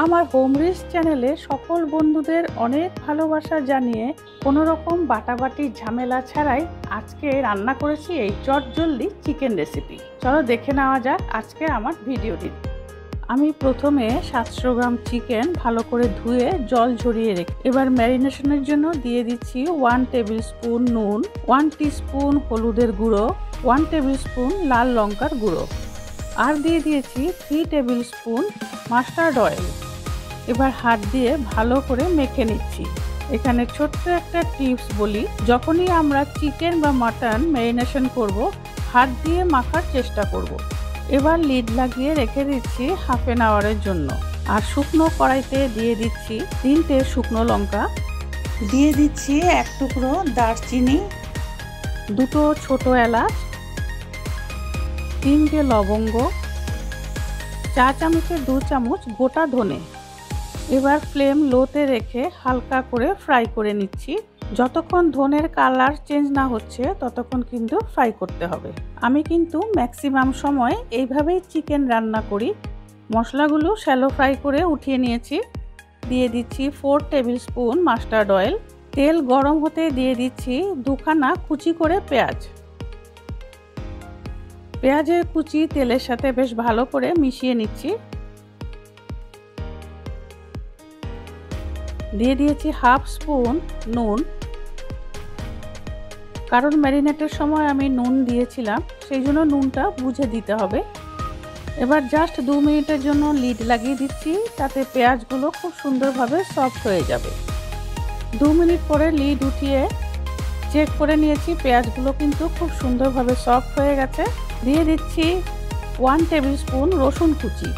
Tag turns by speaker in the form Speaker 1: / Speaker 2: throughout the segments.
Speaker 1: আমার home rich চ্যানেলে সকল বন্ধুদের অনেক ভালোবাসা জানিয়ে কোনো রকম বাটাবাটি ঝামেলা ছাড়াই আজকে রান্না করেছি এই চটজলদি চিকেন রেসিপি। চলো দেখে নেওয়া যাক আজকে আমার ভিডিওটি। আমি প্রথমে 700 গ্রাম চিকেন ভালো করে ধুয়ে জল ঝরিয়ে রেখে এবার ম্যারিনেশনের জন্য দিয়ে দিচ্ছি 1 টেবিল স্পুন নুন, 1 টিস্পুন হলুদের গুঁড়ো, 1 টেবিল স্পুন লাল লঙ্কার গুঁড়ো, আর দিয়ে দিয়েছি 3 টেবিল স্পুন মাস্টার্ড অয়েল। এবার হাত দিয়ে ভালো করে মেখে নিচ্ছি। এখানে ছোট্ট একটা টিপস বলি, যখনই আমরা চিকেন বা মাটন ম্যারিনেশন করব হাত দিয়ে মাখার চেষ্টা করব। এবার লিড লাগিয়ে রেখে দিচ্ছি হাফ অ্যান আওয়ারের জন্য। আর শুকনো কড়াইতে দিয়ে দিচ্ছি 3টে শুকনো লঙ্কা, দিয়ে দিচ্ছি 1 টুকরো দারচিনি, 2টো ছোট এলাচ, 3টে লবঙ্গ, 4 চামচের 2 চামচ গোটা ধনে। এবার ফ্লেম লোতে রেখে হালকা করে ফ্রাই করে নিচ্ছি। যতক্ষণ ধনের কালার চেঞ্জ না হচ্ছে ততক্ষণ কিন্তু ফ্রাই করতে হবে। আমি কিন্তু ম্যাক্সিমাম সময় এইভাবেই চিকেন রান্না করি। মশলাগুলো শ্যালো ফ্রাই করে উঠিয়ে নিয়েছি। দিয়ে দিচ্ছি 4 টেবিল স্পুন মাস্টার্ড অয়েল। তেল গরম হতে দিয়ে দিচ্ছি 2খানা কুচি করে পেঁয়াজ। পেঁয়াজের কুচি তেলের সাথে বেশ ভালো করে মিশিয়ে নিচ্ছি। দিয়ে দিয়েছি হাফ স্পুন নুন, কারণ ম্যারিনেটের সময় আমি নুন দিয়েছিলাম, সেই জন্য নুনটা বুঝে দিতে হবে। এবার জাস্ট 2 মিনিটের জন্য লিড লাগিয়ে দিচ্ছি, তাতে পেঁয়াজগুলো খুব সুন্দরভাবে সফট হয়ে যাবে। 2 মিনিট পরে লিড উঠিয়ে চেক করে নিয়েছি, পেঁয়াজগুলো কিন্তু খুব সুন্দরভাবে সফট হয়ে গেছে। দিয়ে দিচ্ছি 1 টেবিল স্পুন রসুন কুচি,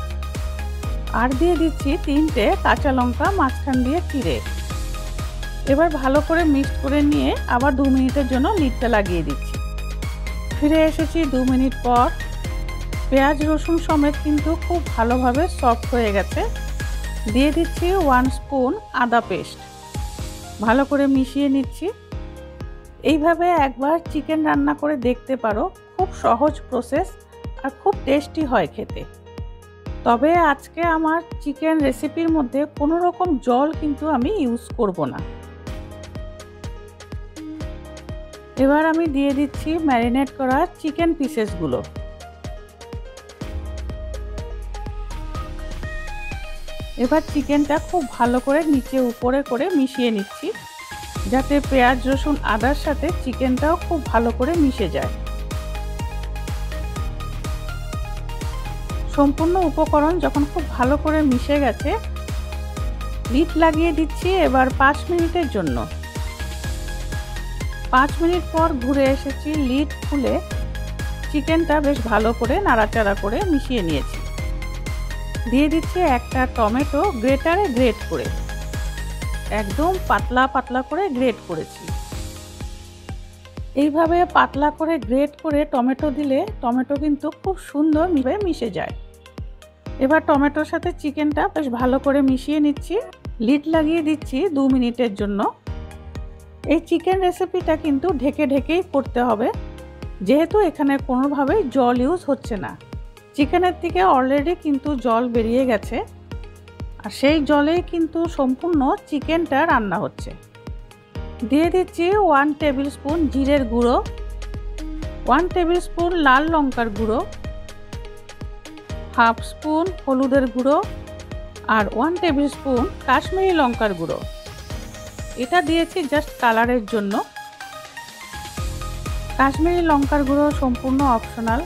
Speaker 1: আর দিয়ে দিচ্ছি 3টে কাঁচা লঙ্কা মাঝখান দিয়ে চিড়ে। এবার ভালো করে মিক্স করে নিয়ে আবার 2 মিনিটের জন্য লিডটা লাগিয়ে দিচ্ছি। ফিরে এসেছি 2 মিনিট পর। পেঁয়াজ রসুন সমেত কিন্তু খুব ভালোভাবে সফট হয়ে গেছে। দিয়ে দিচ্ছি 1 স্পুন আদা পেস্ট, ভালো করে মিশিয়ে নিচ্ছি। এইভাবে একবার চিকেন রান্না করে দেখতে পারো, খুব সহজ প্রসেস আর খুব টেস্টি হয় খেতে। তবে আজকে আমার চিকেন রেসিপির মধ্যে কোনো রকম জল কিন্তু আমি ইউজ করব না। এবার আমি দিয়ে দিচ্ছি ম্যারিনেট করা চিকেন পিসেসগুলো। এবার চিকেনটা খুব ভালো করে নিচে উপরে করে মিশিয়ে নিচ্ছি, যাতে পেঁয়াজ রসুন আদার সাথে চিকেনটাও খুব ভালো করে মিশে যায়। সম্পূর্ণ উপকরণ যখন খুব ভালো করে মিশে গেছে, লিড লাগিয়ে দিচ্ছি এবার 5 মিনিটের জন্য। 5 মিনিট পর ঘুরে এসেছি, লিড খুলে চিকেনটা বেশ ভালো করে নাড়াচাড়া করে মিশিয়ে নিয়েছি। দিয়ে দিচ্ছি একটা টমেটো গ্রেটারে গ্রেট করে, একদম পাতলা পাতলা করে গ্রেট করেছি। এইভাবে পাতলা করে গ্রেট করে টমেটো দিলে টমেটো কিন্তু খুব সুন্দর মিশে যায়। এবার টমেটোর সাথে চিকেনটা বেশ ভালো করে মিশিয়ে নিচ্ছি। লিড লাগিয়ে দিচ্ছি 2 মিনিটের জন্য। এই চিকেন রেসিপিটা কিন্তু ঢেকে ঢেকেই করতে হবে, যেহেতু এখানে কোনোভাবেই জল ইউজ হচ্ছে না। চিকেনের থেকে অলরেডি কিন্তু জল বেরিয়ে গেছে, আর সেই জলেই কিন্তু সম্পূর্ণ চিকেনটা রান্না হচ্ছে। দিয়ে দিচ্ছি 1 টেবিল স্পুন জিরের গুঁড়ো, 1 টেবিল স্পুন লাল লঙ্কার গুঁড়ো, হাফ স্পুন হলুদের গুঁড়ো, আর 1 টেবিল স্পুন কাশ্মীরি লঙ্কার গুঁড়ো। এটা দিয়েছি জাস্ট কালারের জন্য। কাশ্মীরি লঙ্কার গুঁড়ো সম্পূর্ণ অপশনাল,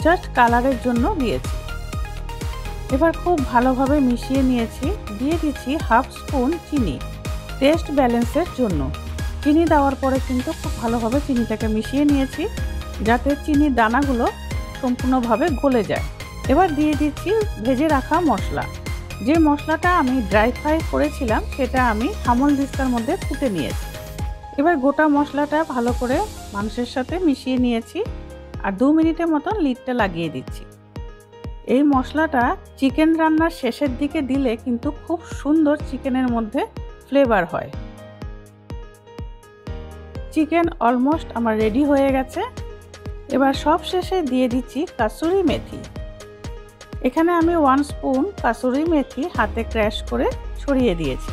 Speaker 1: জাস্ট কালারের জন্য দিয়েছি। এবার খুব ভালোভাবে মিশিয়ে নিয়েছি। দিয়ে দিচ্ছি হাফ স্পুন চিনি, টেস্ট ব্যালেন্সের জন্য। চিনি দেওয়ার পরে কিন্তু খুব ভালোভাবে চিনিটাকে মিশিয়ে নিয়েছি, যাতে চিনির দানাগুলো সম্পূর্ণভাবে গলে যায়। এবার দিয়ে দিচ্ছি ভেজে রাখা মশলা। যে মশলাটা আমি ড্রাই ফ্রাই করেছিলাম সেটা আমি হামল দিস্তার মধ্যে কুটে নিয়েছি। এবার গোটা মশলাটা ভালো করে মাংসের সাথে মিশিয়ে নিয়েছি, আর 2 মিনিটের মতন লিডটা লাগিয়ে দিচ্ছি। এই মশলাটা চিকেন রান্নার শেষের দিকে দিলে কিন্তু খুব সুন্দর চিকেনের মধ্যে ফ্লেভার হয়। চিকেন অলমোস্ট আমার রেডি হয়ে গেছে। এবার সব শেষে দিয়ে দিচ্ছি কাসুরি মেথি। এখানে আমি 1 স্পুন কাসুরি মেথি হাতে ক্র্যাশ করে ছড়িয়ে দিয়েছি।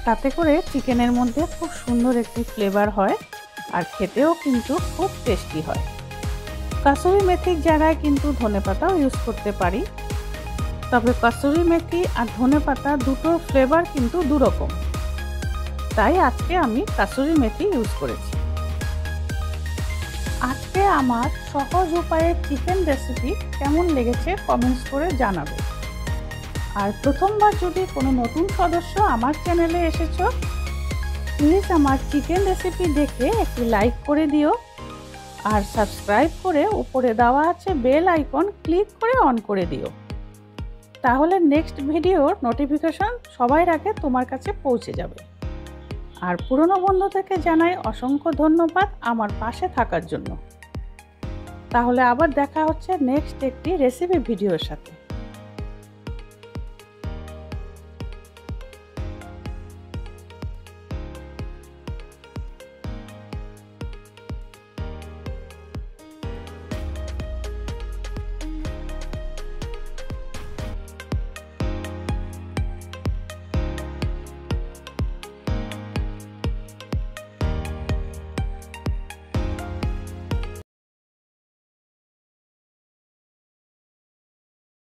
Speaker 1: তাতে করে চিকেনের মধ্যে খুব সুন্দর একটি ফ্লেভার হয় আর খেতেও কিন্তু খুব টেস্টি হয়। কাসুরি মেথির জায়গায় কিন্তু ধনেপাতাও ইউজ করতে পারি, তবে কাসুরি মেথি আর ধনেপাতা দুটো ফ্লেভার কিন্তু দুরকম, তাই আজকে আমি কাসুরি মেথি ইউজ করেছি। আজকে আমার সহজ উপায়ে চিকেন রেসিপি কেমন লেগেছে কমেন্টস করে জানাবে। আর প্রথমবার যদি কোনো নতুন সদস্য আমার চ্যানেলে এসেছো, প্লিজ আমার চিকেন রেসিপি দেখে একটি লাইক করে দিও আর সাবস্ক্রাইব করে উপরে দেওয়া আছে বেল আইকন ক্লিক করে অন করে দিও, তাহলে নেক্সট ভিডিওর নোটিফিকেশন সবার আগে তোমার কাছে পৌঁছে যাবে। আর পুরনো বন্ধুদেরকে জানাই অসংখ্য ধন্যবাদ আমার পাশে থাকার জন্য। তাহলে আবার দেখা হচ্ছে নেক্সট একটি রেসিপি ভিডিওর সাথে।